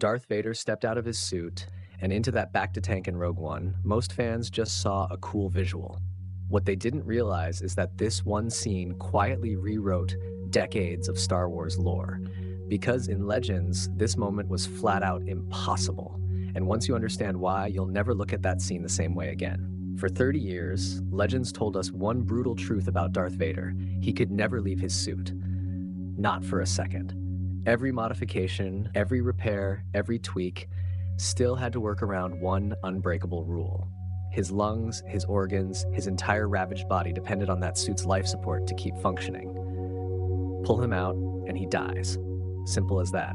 Darth Vader stepped out of his suit and into that Bacta tank in Rogue One, most fans just saw a cool visual. What they didn't realize is that this one scene quietly rewrote decades of Star Wars lore. Because in Legends, this moment was flat out impossible. And once you understand why, you'll never look at that scene the same way again. For 30 years, Legends told us one brutal truth about Darth Vader. He could never leave his suit. Not for a second. Every modification, every repair, every tweak still had to work around one unbreakable rule. His lungs, his organs, his entire ravaged body depended on that suit's life support to keep functioning. Pull him out, and he dies. Simple as that.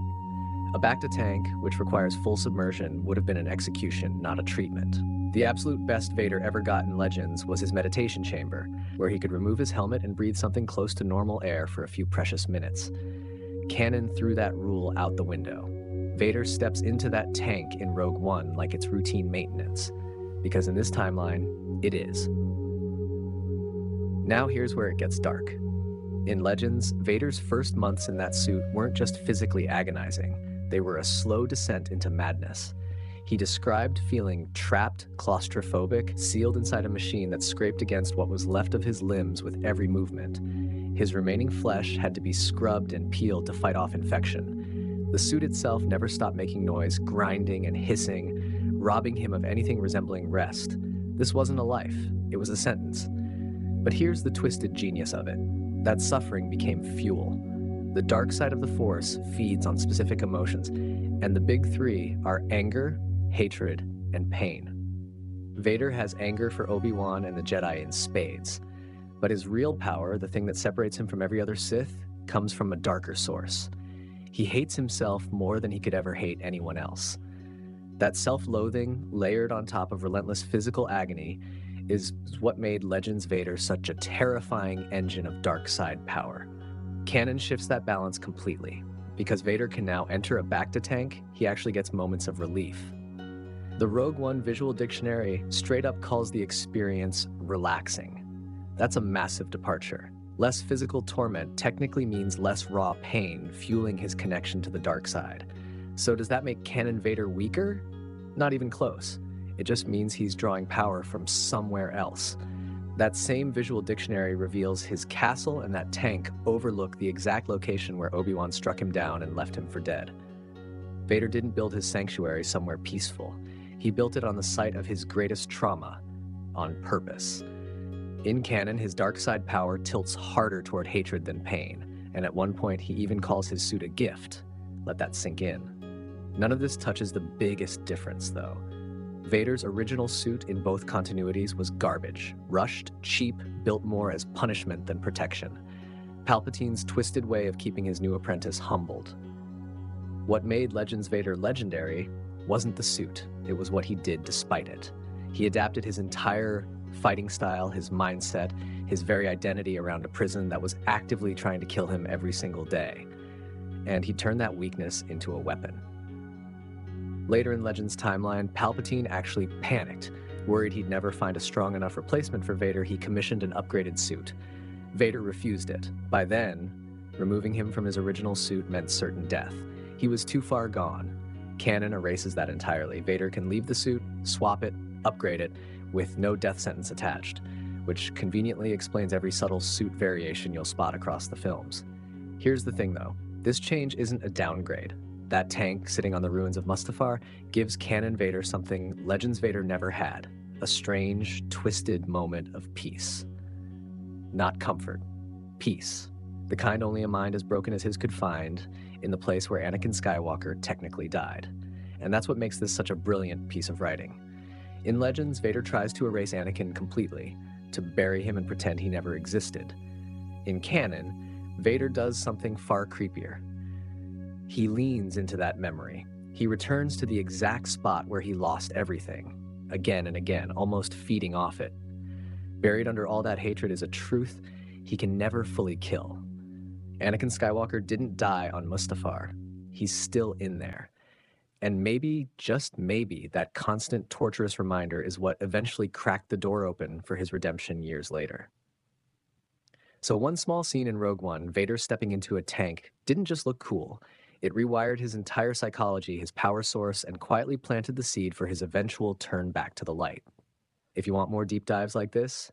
A Bacta tank, which requires full submersion, would have been an execution, not a treatment. The absolute best Vader ever got in Legends was his meditation chamber, where he could remove his helmet and breathe something close to normal air for a few precious minutes. Canon threw that rule out the window. Vader steps into that tank in Rogue One like it's routine maintenance, because in this timeline, it is. Now here's where it gets dark. In Legends, Vader's first months in that suit weren't just physically agonizing, they were a slow descent into madness. He described feeling trapped, claustrophobic, sealed inside a machine that scraped against what was left of his limbs with every movement. His remaining flesh had to be scrubbed and peeled to fight off infection. The suit itself never stopped making noise, grinding and hissing, robbing him of anything resembling rest. This wasn't a life, it was a sentence. But here's the twisted genius of it. That suffering became fuel. The dark side of the Force feeds on specific emotions, and the big three are anger, hatred, and pain. Vader has anger for Obi-Wan and the Jedi in spades, but his real power, the thing that separates him from every other Sith, comes from a darker source. He hates himself more than he could ever hate anyone else. That self-loathing, layered on top of relentless physical agony, is what made Legends Vader such a terrifying engine of dark side power. Canon shifts that balance completely. Because Vader can now enter a Bacta tank, he actually gets moments of relief. The Rogue One Visual Dictionary straight up calls the experience relaxing. That's a massive departure. Less physical torment technically means less raw pain, fueling his connection to the dark side. So does that make Canon Vader weaker? Not even close. It just means he's drawing power from somewhere else. That same visual dictionary reveals his castle and that tank overlook the exact location where Obi-Wan struck him down and left him for dead. Vader didn't build his sanctuary somewhere peaceful. He built it on the site of his greatest trauma, on purpose. In canon, his dark side power tilts harder toward hatred than pain, and at one point he even calls his suit a gift. Let that sink in. None of this touches the biggest difference, though. Vader's original suit in both continuities was garbage, rushed, cheap, built more as punishment than protection. Palpatine's twisted way of keeping his new apprentice humbled. What made Legends Vader legendary wasn't the suit, it was what he did despite it. He adapted his entire fighting style, his mindset, his very identity around a prison that was actively trying to kill him every single day. And he turned that weakness into a weapon. Later in Legends' timeline, Palpatine actually panicked. Worried he'd never find a strong enough replacement for Vader, he commissioned an upgraded suit. Vader refused it. By then, removing him from his original suit meant certain death. He was too far gone. Canon erases that entirely. Vader can leave the suit, swap it, upgrade it, with no death sentence attached, which conveniently explains every subtle suit variation you'll spot across the films. Here's the thing though, this change isn't a downgrade. That tank sitting on the ruins of Mustafar gives Canon Vader something Legends Vader never had, a strange, twisted moment of peace. Not comfort, peace. The kind only a mind as broken as his could find in the place where Anakin Skywalker technically died. And that's what makes this such a brilliant piece of writing. In Legends, Vader tries to erase Anakin completely, to bury him and pretend he never existed. In canon, Vader does something far creepier. He leans into that memory. He returns to the exact spot where he lost everything, again and again, almost feeding off it. Buried under all that hatred is a truth he can never fully kill. Anakin Skywalker didn't die on Mustafar. He's still in there. And maybe, just maybe, that constant torturous reminder is what eventually cracked the door open for his redemption years later. So one small scene in Rogue One, Vader stepping into a tank, didn't just look cool. It rewired his entire psychology, his power source, and quietly planted the seed for his eventual turn back to the light. If you want more deep dives like this,